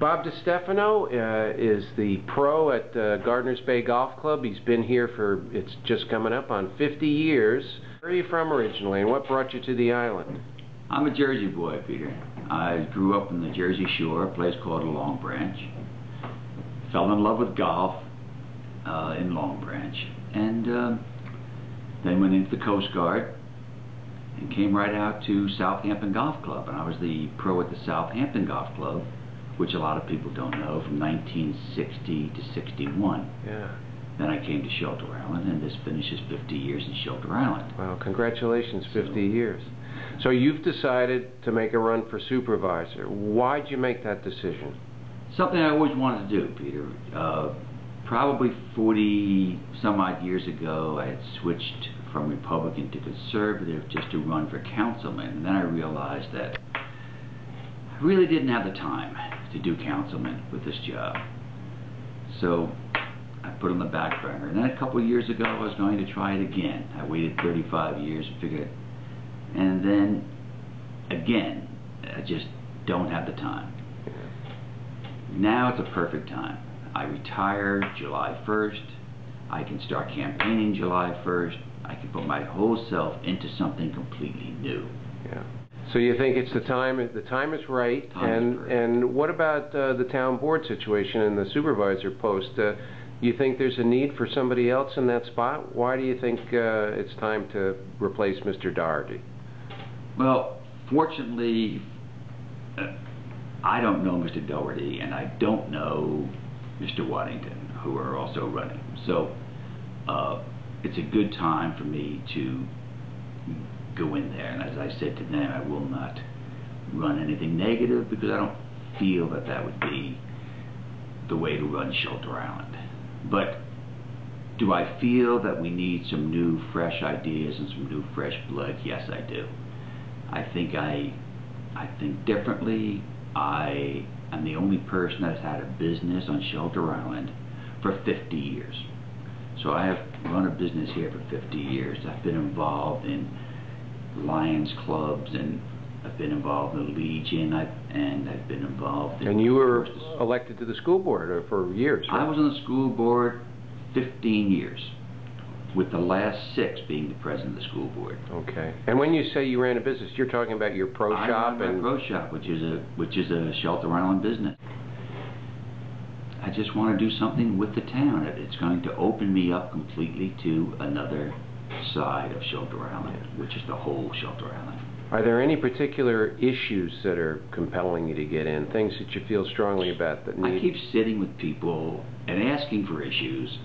Bob DeStefano is the pro at Gardner's Bay Golf Club. He's been here for, it's just coming up on 50 years. Where are you from originally, and what brought you to the island? I'm a Jersey boy, Peter. I grew up in the Jersey Shore, a place called Long Branch. Fell in love with golf in Long Branch, and then went into the Coast Guard and came right out to Southampton Golf Club. And I was the pro at the Southampton Golf Club, which a lot of people don't know, from 1960 to 61. Yeah. Then I came to Shelter Island, and this finishes 50 years in Shelter Island. Wow, congratulations, 50 years. So you've decided to make a run for supervisor. Why'd you make that decision? Something I always wanted to do, Peter. Probably 40 some odd years ago, I had switched from Republican to Conservative just to run for councilman, and then I realized that I really didn't have the time to do councilman with this job. So I put it on the back burner, and then a couple of years ago I was going to try it again. I waited 35 years and figured, and then again, I just don't have the time. Now it's a perfect time. I retire July 1st. I can start campaigning July 1st. I can put my whole self into something completely new. Yeah. So you think it's the time is right. And what about the town board situation and the supervisor post? You think there's a need for somebody else in that spot? Why do you think it's time to replace Mr. Doherty? Well, fortunately, I don't know Mr. Doherty, and I don't know Mr. Waddington, who are also running. So it's a good time for me to go in there. And as I said to them, I will not run anything negative, because I don't feel that that would be the way to run Shelter Island. But do I feel that we need some new, fresh ideas and some new, fresh blood? Yes, I do. I think differently. I am the only person that's had a business on Shelter Island for 50 years. So I have run a business here for 50 years. I've been involved in Lions clubs, and I've been involved in the Legion, and I've been involved in... And you were elected to the school board for years, right? I was on the school board 15 years, with the last 6 being the president of the school board. Okay. And when you say you ran a business, you're talking about your pro shop? I ran my pro shop, which is a Shelter Island business. I just want to do something with the town. It's going to open me up completely to another side of Shelter Island, which is the whole Shelter Island. Are there any particular issues that are compelling you to get in, things that you feel strongly about that need... I keep sitting with people and asking for issues.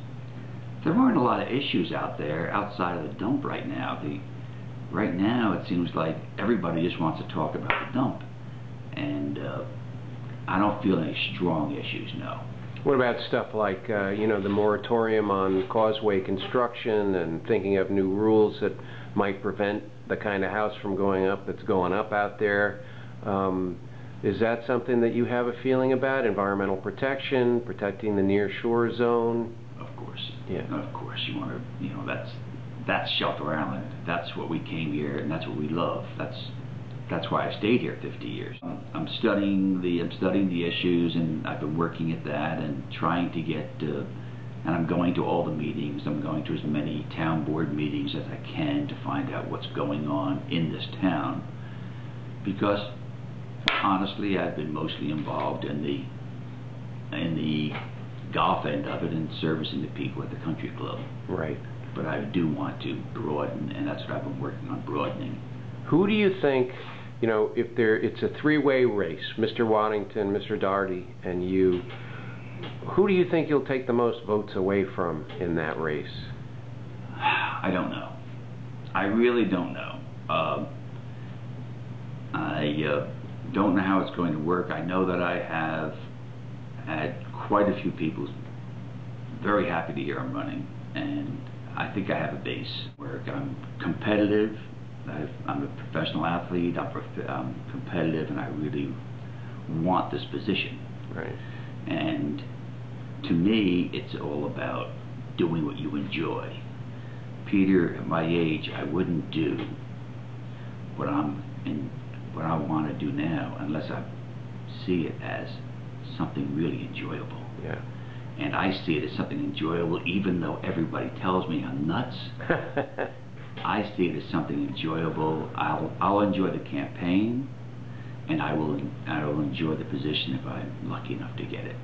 There aren't a lot of issues out there outside of the dump right now. Right now it seems like everybody just wants to talk about the dump, and I don't feel any strong issues, no. What about stuff like, you know, the moratorium on causeway construction and thinking of new rules that might prevent the kind of house from going up that's going up out there? Is that something that you have a feeling about? Environmental protection, protecting the near shore zone? Of course. Yeah. Of course, you want to, you know, that's Shelter Island. That's what we came here, and that's what we love. That's why I stayed here 50 years. I'm studying the issues, and I've been working at that and trying to get, and I'm going to all the meetings. I'm going to as many town board meetings as I can to find out what's going on in this town, because honestly, I've been mostly involved in the golf end of it and servicing the people at the country club. Right. But I do want to broaden, and that's what I've been working on, broadening. Who do you think, you know, if it's a three-way race, Mr. Waddington, Mr. Doherty, and you, who do you think you'll take the most votes away from in that race? I don't know. I really don't know. I don't know how it's going to work. I know that I have had quite a few people very happy to hear I'm running, and I think I have a base where I'm competitive. I'm a professional athlete. I'm competitive, and I really want this position. Right. And to me, it's all about doing what you enjoy. Peter, at my age, I wouldn't do what I want to do now unless I see it as something really enjoyable. Yeah. And I see it as something enjoyable, even though everybody tells me I'm nuts. I see it as something enjoyable. I'll enjoy the campaign, and I will enjoy the position if I'm lucky enough to get it.